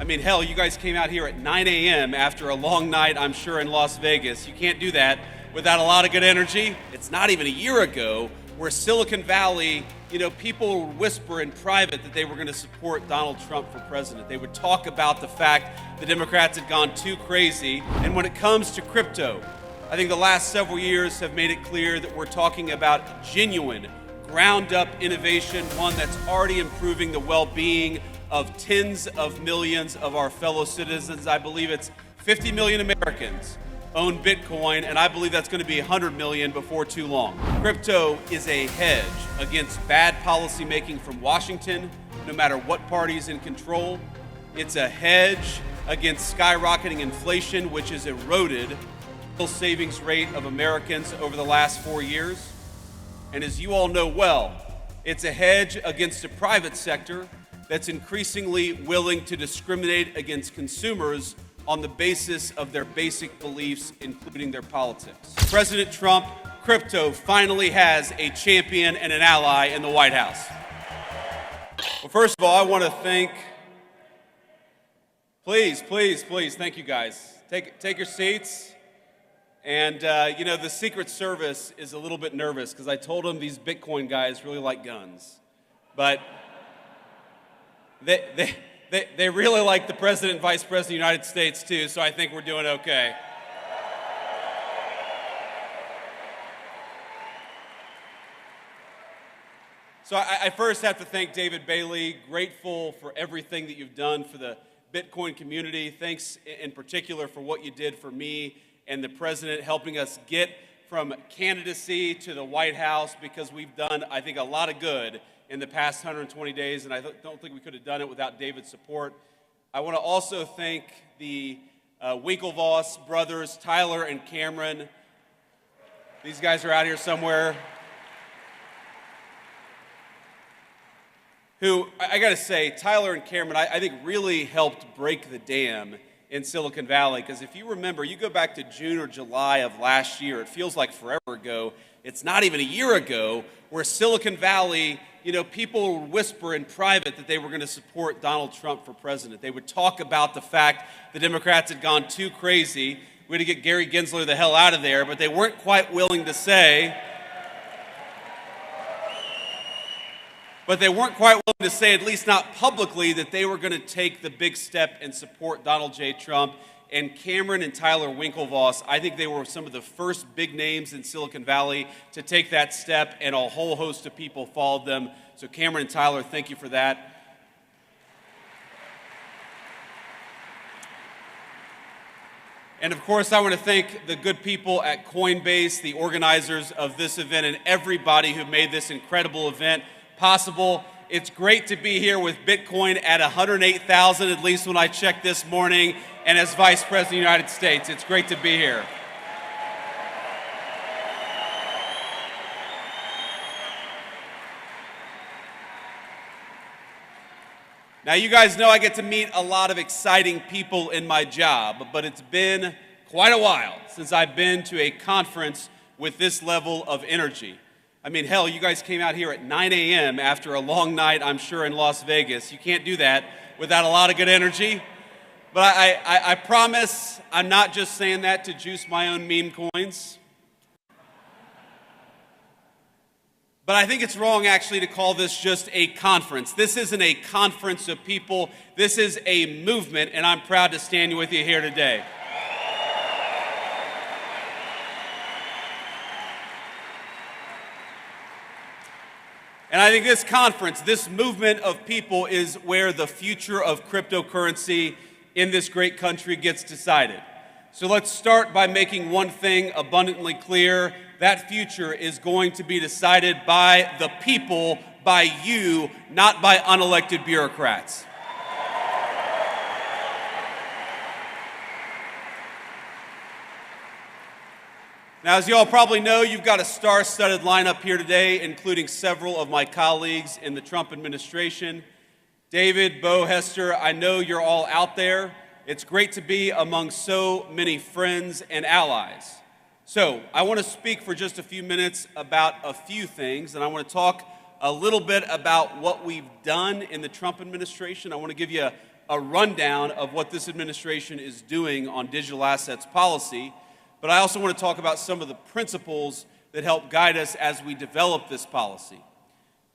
I mean, hell, you guys came out here at 9 a.m. after a long night, I'm sure, in Las Vegas. You can't do that without a lot of good energy. It's not even a year ago where Silicon Valley, people would whisper in private that they were going to support Donald Trump for president. They would talk about the fact the Democrats had gone too crazy. And when it comes to crypto, I think the last several years have made it clear that we're talking about genuine, ground-up innovation, one that's already improving the well-being of tens of millions of our fellow citizens. I believe it's 50 million Americans own Bitcoin, and I believe that's going to be 100 million before too long. Crypto is a hedge against bad policymaking from Washington, no matter what party is in control. It's a hedge against skyrocketing inflation, which has eroded the savings rate of Americans over the last 4 years. And as you all know well, it's a hedge against a private sector that's increasingly willing to discriminate against consumers on the basis of their basic beliefs, including their politics. President Trump, crypto finally has a champion and an ally in the White House. Well, first of all, I want to thank, please, thank you guys. Take your seats. And, the Secret Service is a little bit nervous because I told them these Bitcoin guys really like guns. But they really like the President and Vice President of the United States, too, so I think we're doing okay. So I first have to thank David Bailey, grateful for everything that you've done for the Bitcoin community. Thanks in particular for what you did for me and the President, helping us get from candidacy to the White House, because we've done, I think, a lot of good in the past 120 days, and I don't think we could have done it without David's support. I want to also thank the Winklevoss brothers, Tyler and Cameron. These guys are out here somewhere. Who, I got to say, Tyler and Cameron, I think really helped break the dam in Silicon Valley, because if you remember, you go back to June or July of last year, it feels like forever ago. It's not even a year ago where Silicon Valley, people would whisper in private that they were going to support Donald Trump for president. They would talk about the fact the Democrats had gone too crazy. We had to get Gary Gensler the hell out of there, but they weren't quite willing to say, at least not publicly, that they were going to take the big step and support Donald J. Trump. And Cameron and Tyler Winklevoss, I think they were some of the first big names in Silicon Valley to take that step, and a whole host of people followed them. So Cameron and Tyler, thank you for that. And of course, I want to thank the good people at Coinbase, the organizers of this event, and everybody who made this incredible event possible. It's great to be here with Bitcoin at 108,000, at least when I checked this morning, and as Vice President of the United States. It's great to be here. Now, you guys know I get to meet a lot of exciting people in my job, but it's been quite a while since I've been to a conference with this level of energy. I mean, hell, you guys came out here at 9 a.m. after a long night, I'm sure, in Las Vegas. You can't do that without a lot of good energy. But I promise I'm not just saying that to juice my own meme coins. But I think it's wrong, actually, to call this just a conference. This isn't a conference of people. This is a movement, and I'm proud to stand with you here today. And I think this conference, this movement of people, is where the future of cryptocurrency in this great country gets decided. So let's start by making one thing abundantly clear. That future is going to be decided by the people, by you, not by unelected bureaucrats. Now, as you all probably know, you've got a star-studded lineup here today, including several of my colleagues in the Trump administration. David, Bo, Hester, I know you're all out there. It's great to be among so many friends and allies. So, I want to speak for just a few minutes about a few things, and I want to talk a little bit about what we've done in the Trump administration. I want to give you a rundown of what this administration is doing on digital assets policy, but I also want to talk about some of the principles that help guide us as we develop this policy.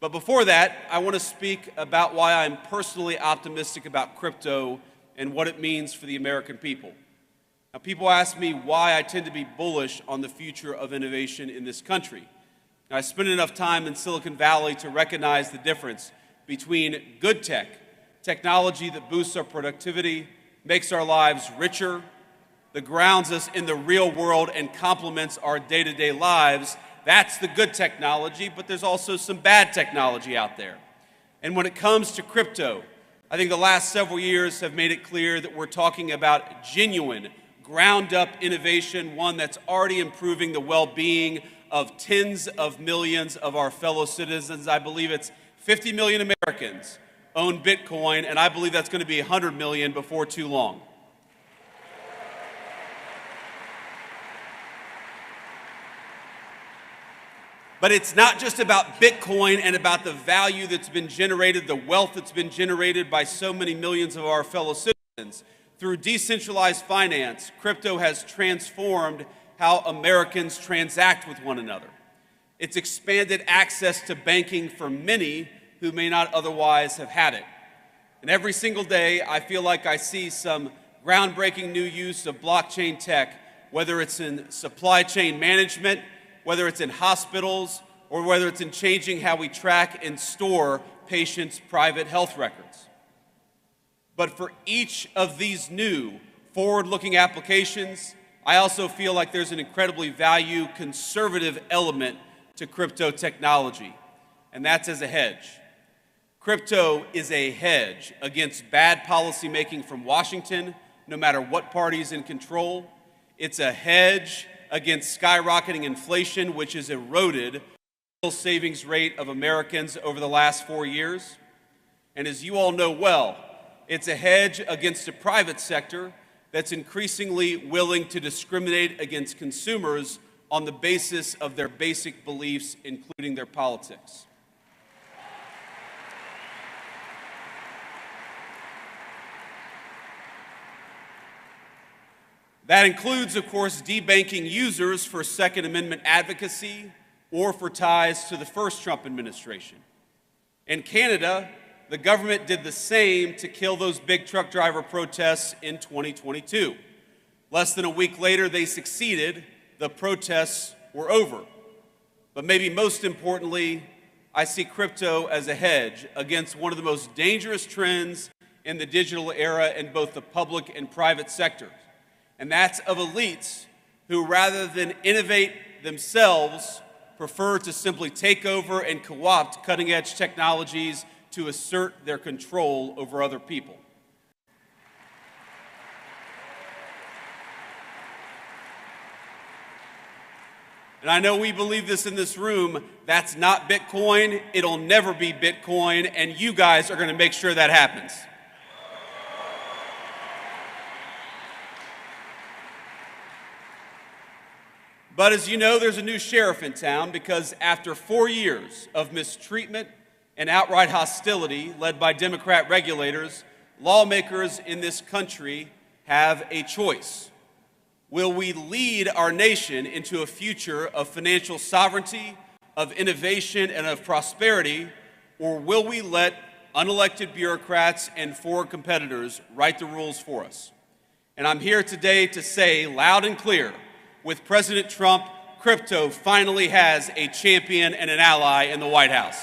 But before that, I want to speak about why I'm personally optimistic about crypto and what it means for the American people. Now, people ask me why I tend to be bullish on the future of innovation in this country. Now, I spent enough time in Silicon Valley to recognize the difference between good tech, technology that boosts our productivity, makes our lives richer, that grounds us in the real world and complements our day-to-day lives. That's the good technology, but there's also some bad technology out there. And when it comes to crypto, I think the last several years have made it clear that we're talking about genuine, ground-up innovation, one that's already improving the well-being of tens of millions of our fellow citizens. I believe it's 50 million Americans own Bitcoin, and I believe that's going to be 100 million before too long. But it's not just about Bitcoin and about the value that's been generated, the wealth that's been generated by so many millions of our fellow citizens. Through decentralized finance, crypto has transformed how Americans transact with one another. It's expanded access to banking for many who may not otherwise have had it. And every single day, I feel like I see some groundbreaking new use of blockchain tech, whether it's in supply chain management, whether it's in hospitals, or whether it's in changing how we track and store patients' private health records. But for each of these new forward-looking applications, I also feel like there's an incredibly conservative element to crypto technology, and that's as a hedge. Crypto is a hedge against bad policymaking from Washington, no matter what party is in control. It's a hedge against skyrocketing inflation, which has eroded the savings rate of Americans over the last 4 years. And as you all know well, it's a hedge against a private sector that's increasingly willing to discriminate against consumers on the basis of their basic beliefs, including their politics. That includes, of course, debanking users for Second Amendment advocacy or for ties to the first Trump administration. In Canada, the government did the same to kill those big truck driver protests in 2022. Less than a week later, they succeeded. The protests were over. But maybe most importantly, I see crypto as a hedge against one of the most dangerous trends in the digital era in both the public and private sectors. And that's of elites who, rather than innovate themselves, prefer to simply take over and co-opt cutting-edge technologies to assert their control over other people. And I know we believe this in this room. That's not Bitcoin. It'll never be Bitcoin, and you guys are going to make sure that happens. But as you know, there's a new sheriff in town because after 4 years of mistreatment and outright hostility led by Democrat regulators, lawmakers in this country have a choice. Will we lead our nation into a future of financial sovereignty, of innovation, and of prosperity, or will we let unelected bureaucrats and foreign competitors write the rules for us? And I'm here today to say loud and clear, with President Trump, crypto finally has a champion and an ally in the White House.